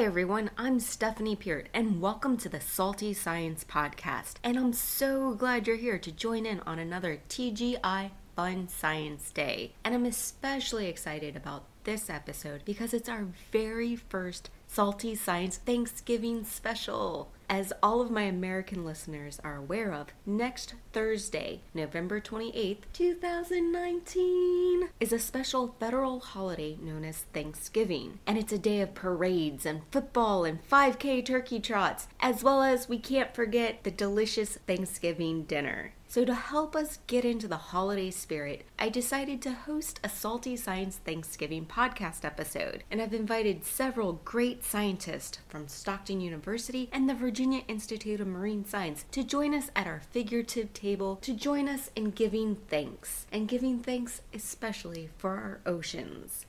Hi everyone, I'm Stephanie Peart and welcome to the Salt-Tea Science Podcast. And I'm so glad you're here to join in on another TGI Fun Science Day. And I'm especially excited about this episode because it's our very first Salt-Tea Science Thanksgiving special. As all of my American listeners are aware of, next Thursday, November 28th, 2019, is a special federal holiday known as Thanksgiving. And it's a day of parades and football and 5K turkey trots, as well as we can't forget the delicious Thanksgiving dinner. So to help us get into the holiday spirit, I decided to host a Salt-Tea Science Thanksgiving podcast episode. And I've invited several great scientists from Stockton University and the Virginia Institute of Marine Science to join us at our figurative table, to join us in giving thanks, and giving thanks especially for our oceans.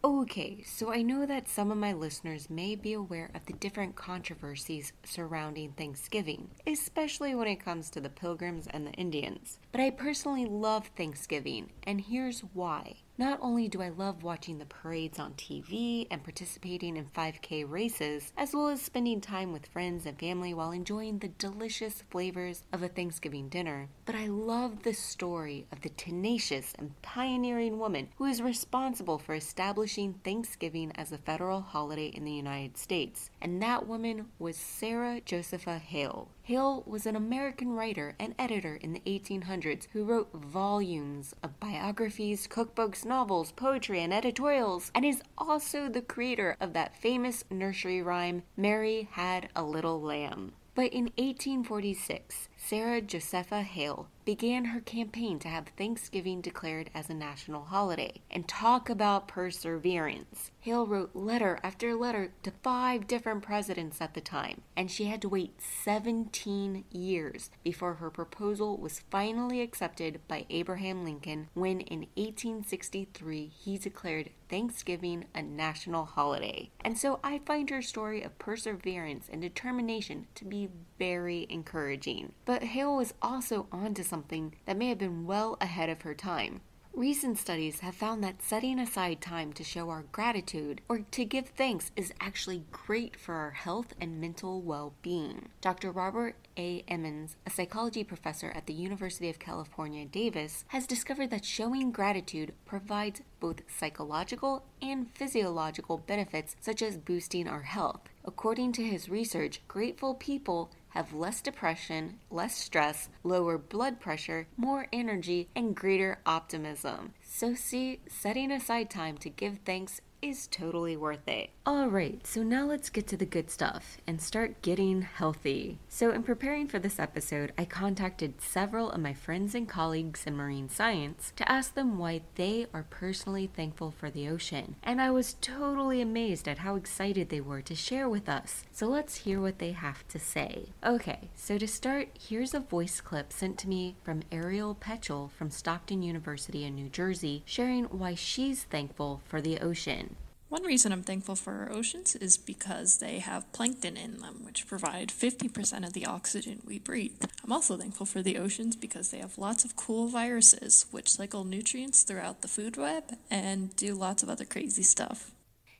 Okay, so I know that some of my listeners may be aware of the different controversies surrounding Thanksgiving, especially when it comes to the Pilgrims and the Indians. But I personally love Thanksgiving, and here's why. Not only do I love watching the parades on TV and participating in 5K races, as well as spending time with friends and family while enjoying the delicious flavors of a Thanksgiving dinner, but I love the story of the tenacious and pioneering woman who is responsible for establishing Thanksgiving as a federal holiday in the United States. And that woman was Sarah Josepha Hale. Hale was an American writer and editor in the 1800s who wrote volumes of biographies, cookbooks, novels, poetry, and editorials, and is also the creator of that famous nursery rhyme, "Mary Had a Little Lamb." But in 1846, Sarah Josepha Hale began her campaign to have Thanksgiving declared as a national holiday. And talk about perseverance. Hale wrote letter after letter to 5 different presidents at the time, and she had to wait 17 years before her proposal was finally accepted by Abraham Lincoln when in 1863 he declared Thanksgiving a national holiday. And so I find her story of perseverance and determination to be very encouraging. But Hale was also onto something that may have been well ahead of her time. Recent studies have found that setting aside time to show our gratitude or to give thanks is actually great for our health and mental well-being. Dr. Robert A. Emmons, a psychology professor at the University of California, Davis, has discovered that showing gratitude provides both psychological and physiological benefits such as boosting our health. According to his research, grateful people have less depression, less stress, lower blood pressure, more energy, and greater optimism. So see, setting aside time to give thanks is totally worth it. Alright, so now let's get to the good stuff and start getting healthy. So in preparing for this episode, I contacted several of my friends and colleagues in marine science to ask them why they are personally thankful for the ocean. And I was totally amazed at how excited they were to share with us. So let's hear what they have to say. Okay, so to start, here's a voice clip sent to me from Ariel Petchel from Stockton University in New Jersey, sharing why she's thankful for the ocean. One reason I'm thankful for our oceans is because they have plankton in them, which provide 50% of the oxygen we breathe. I'm also thankful for the oceans because they have lots of cool viruses, which cycle nutrients throughout the food web and do lots of other crazy stuff.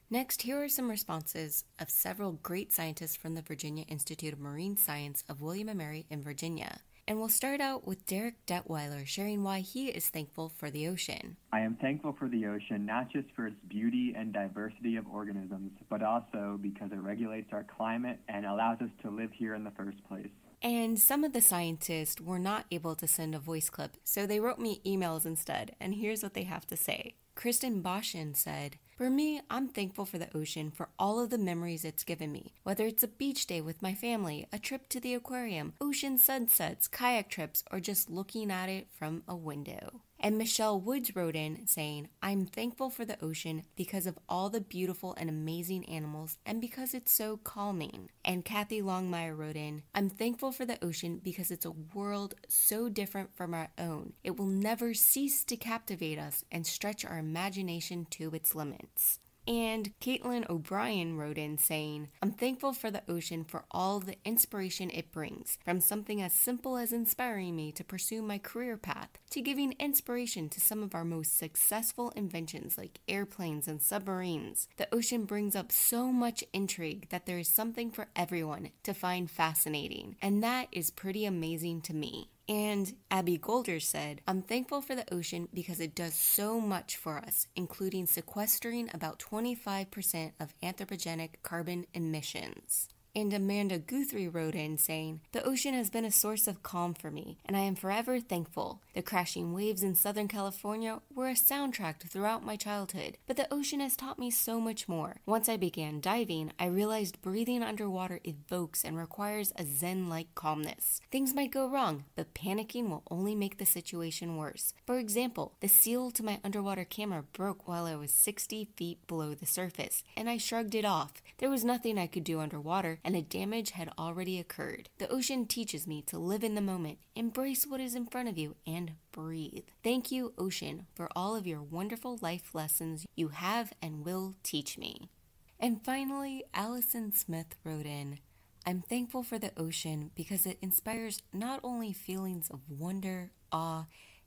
Next, here are some responses of several great scientists from the Virginia Institute of Marine Science of William & Mary in Virginia. And we'll start out with Derek Detweiler sharing why he is thankful for the ocean. I am thankful for the ocean, not just for its beauty and diversity of organisms, but also because it regulates our climate and allows us to live here in the first place. And some of the scientists were not able to send a voice clip, so they wrote me emails instead, and here's what they have to say. Kristen Boshin said, "For me, I'm thankful for the ocean for all of the memories it's given me. Whether it's a beach day with my family, a trip to the aquarium, ocean sunsets, kayak trips, or just looking at it from a window." And Michelle Woods wrote in saying, "I'm thankful for the ocean because of all the beautiful and amazing animals and because it's so calming." And Kathy Longmire wrote in, "I'm thankful for the ocean because it's a world so different from our own. It will never cease to captivate us and stretch our imagination to its limits." And Caitlin O'Brien wrote in saying, I'm thankful for the ocean for all the inspiration it brings, from something as simple as inspiring me to pursue my career path, to giving inspiration to some of our most successful inventions like airplanes and submarines. The ocean brings up so much intrigue that there is something for everyone to find fascinating, and that is pretty amazing to me. And Abby Golder said, I'm thankful for the ocean because it does so much for us, including sequestering about 25% of anthropogenic carbon emissions. And Amanda Guthrie wrote in saying, the ocean has been a source of calm for me, and I am forever thankful. The crashing waves in Southern California were a soundtrack throughout my childhood, but the ocean has taught me so much more. Once I began diving, I realized breathing underwater evokes and requires a zen-like calmness. Things might go wrong, but panicking will only make the situation worse. For example, the seal to my underwater camera broke while I was 60 feet below the surface, and I shrugged it off. There was nothing I could do underwater, and the damage had already occurred. The ocean teaches me to live in the moment, embrace what is in front of you, and breathe. Thank you, ocean, for all of your wonderful life lessons you have and will teach me. And finally, Allison Smith wrote in, I'm thankful for the ocean because it inspires not only feelings of wonder, awe,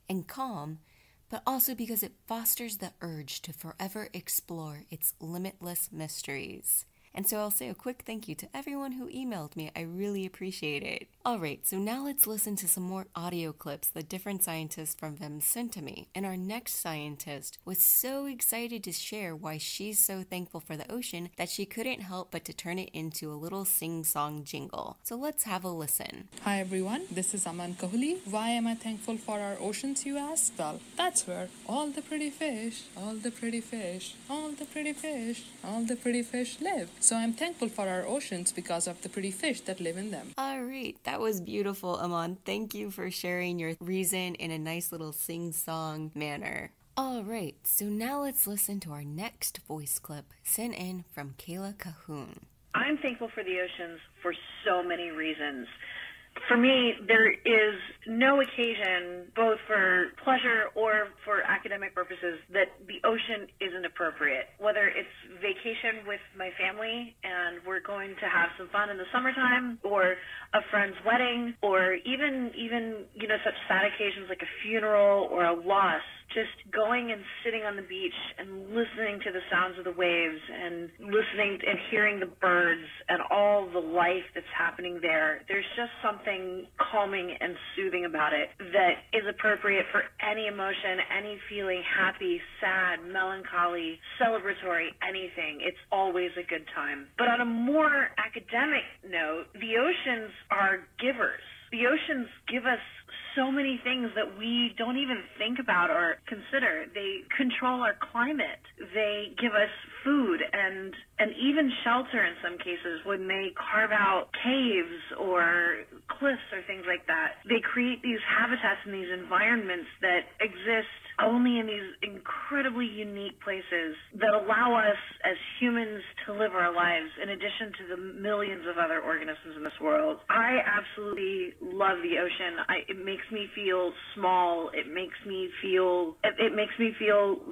and calm, but also because it fosters the urge to forever explore its limitless mysteries. And so I'll say a quick thank you to everyone who emailed me. I really appreciate it. Alright, so now let's listen to some more audio clips that different scientists from them sent to me. And our next scientist was so excited to share why she's so thankful for the ocean that she couldn't help but to turn it into a little sing-song jingle. So let's have a listen. Hi everyone, this is Aman Kohli. Why am I thankful for our oceans, you ask? Well, that's where all the pretty fish, all the pretty fish, all the pretty fish, all the pretty fish live. So I'm thankful for our oceans because of the pretty fish that live in them. Alright, that was beautiful, Aman. Thank you for sharing your reason in a nice little sing-song manner. Alright, so now let's listen to our next voice clip sent in from Kayla Cahoon. I'm thankful for the oceans for so many reasons. For me, there is no occasion, both for pleasure or for academic purposes, that the ocean isn't appropriate. Whether it's vacation with my family and we're going to have some fun in the summertime, or a friend's wedding, or even such sad occasions like a funeral or a loss, just going and sitting on the beach and listening to the sounds of the waves and listening and hearing the birds and all the life that's happening there. There's just something calming and soothing about it that is appropriate for any emotion, any feeling, happy, sad, melancholy, celebratory, anything. It's always a good time. But on a more academic note, the oceans are givers. The oceans give us so many things that we don't even think about or consider. They control our climate. They give us food and even shelter in some cases when they carve out caves or cliffs or things like that. They create these habitats and these environments that exist only in these incredibly unique places that allow us as humans to live our lives in addition to the millions of other organisms in this world. I absolutely love the ocean. It makes me feel small. It makes me feel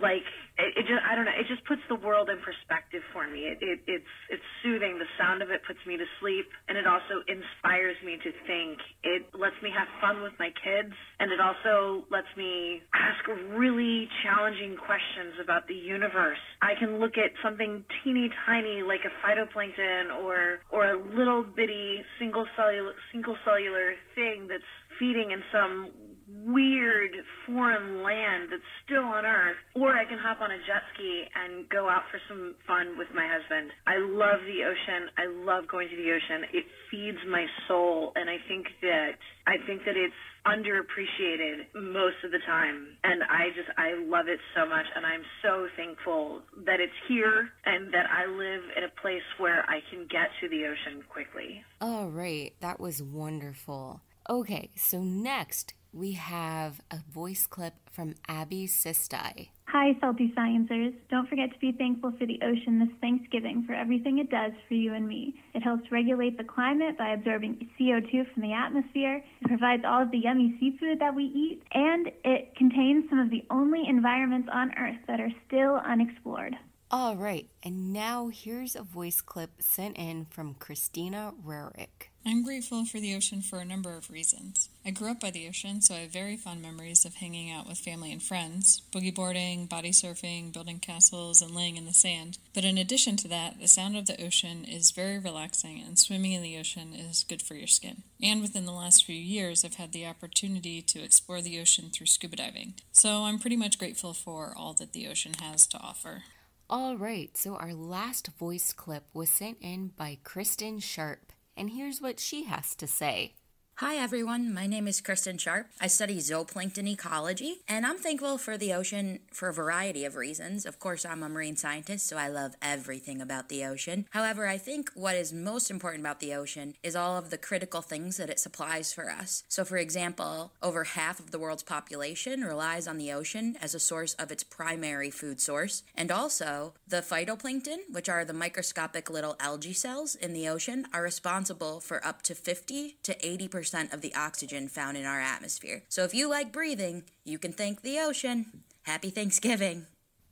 like it just puts the world in perspective for me. It's soothing. The sound of it puts me to sleep, and it also inspires me to think. It lets me have fun with my kids, and it also lets me ask really challenging questions about the universe. I can look at something teeny tiny like a phytoplankton or a little bitty single cellular thing that's feeding in some weird foreign land that's still on Earth, or I can hop on a jet ski and go out for some fun with my husband. I love the ocean. I love going to the ocean. It feeds my soul, and I think that it's underappreciated most of the time, and I love it so much, and I'm so thankful that it's here and that I live in a place where I can get to the ocean quickly. All right, that was wonderful. Okay, so next we have a voice clip from Abby Sistai. Hi, Salty Sciencers. Don't forget to be thankful for the ocean this Thanksgiving for everything it does for you and me. It helps regulate the climate by absorbing CO2 from the atmosphere. It provides all of the yummy seafood that we eat. And it contains some of the only environments on Earth that are still unexplored. All right, and now here's a voice clip sent in from Christina Rarick. I'm grateful for the ocean for a number of reasons. I grew up by the ocean, so I have very fond memories of hanging out with family and friends, boogie boarding, body surfing, building castles, and laying in the sand. But in addition to that, the sound of the ocean is very relaxing, and swimming in the ocean is good for your skin. And within the last few years, I've had the opportunity to explore the ocean through scuba diving. So I'm pretty much grateful for all that the ocean has to offer. All right, so our last voice clip was sent in by Kristen Sharp, and here's what she has to say. Hi everyone, my name is Kristen Sharp. I study zooplankton ecology, and I'm thankful for the ocean for a variety of reasons. Of course, I'm a marine scientist, so I love everything about the ocean. However, I think what is most important about the ocean is all of the critical things that it supplies for us. So for example, over half of the world's population relies on the ocean as a source of its primary food source. And also, the phytoplankton, which are the microscopic little algae cells in the ocean, are responsible for up to 50 to 80% of the oxygen found in our atmosphere. So if you like breathing, you can thank the ocean. Happy Thanksgiving.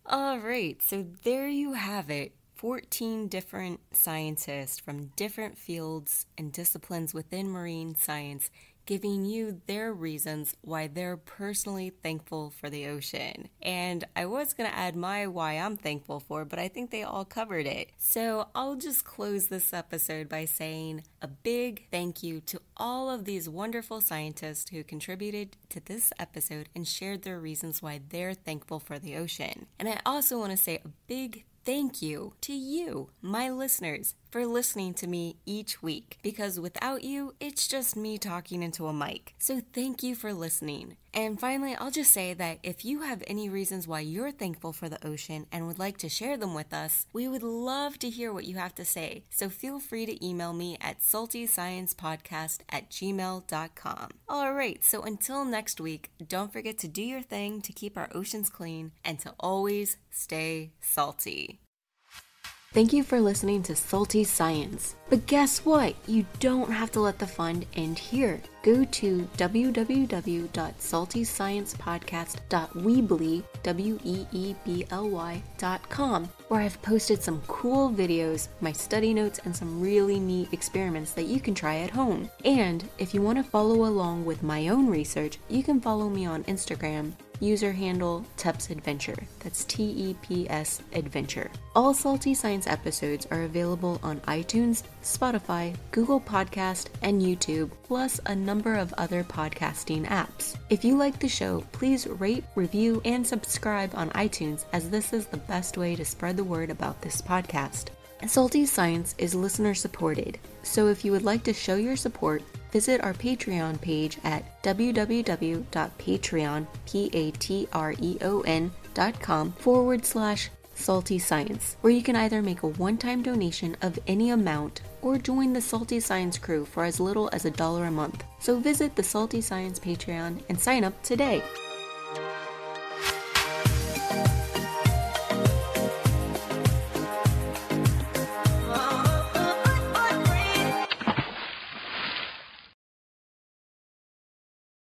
All right, so there you have it. 14 different scientists from different fields and disciplines within marine science giving you their reasons why they're personally thankful for the ocean. And I was going to add my why I'm thankful for, but I think they all covered it. So I'll just close this episode by saying a big thank you to all of these wonderful scientists who contributed to this episode and shared their reasons why they're thankful for the ocean. And I also want to say a big thank you to you, my listeners, for listening to me each week, because without you, it's just me talking into a mic. So thank you for listening. And finally, I'll just say that if you have any reasons why you're thankful for the ocean and would like to share them with us, we would love to hear what you have to say. So feel free to email me at saltysciencepodcast@gmail.com. All right, so until next week, don't forget to do your thing to keep our oceans clean and to always stay salty. Thank you for listening to Salt-Tea Science. But guess what? You don't have to let the fun end here. Go to www.saltysciencepodcast.weebly.com, where I've posted some cool videos, my study notes, and some really neat experiments that you can try at home. And if you want to follow along with my own research, you can follow me on Instagram. User handle Teps Adventure. That's TEPS Adventure. All Salt-Tea Science episodes are available on iTunes, Spotify, Google Podcast, and YouTube, plus a number of other podcasting apps. If you like the show, please rate, review, and subscribe on iTunes, as this is the best way to spread the word about this podcast. Salt-Tea Science is listener supported, so if you would like to show your support, visit our Patreon page at www.patreon.com/Salt-Tea Science, where you can either make a one-time donation of any amount or join the Salt-Tea Science crew for as little as $1 a month. So visit the Salt-Tea Science Patreon and sign up today.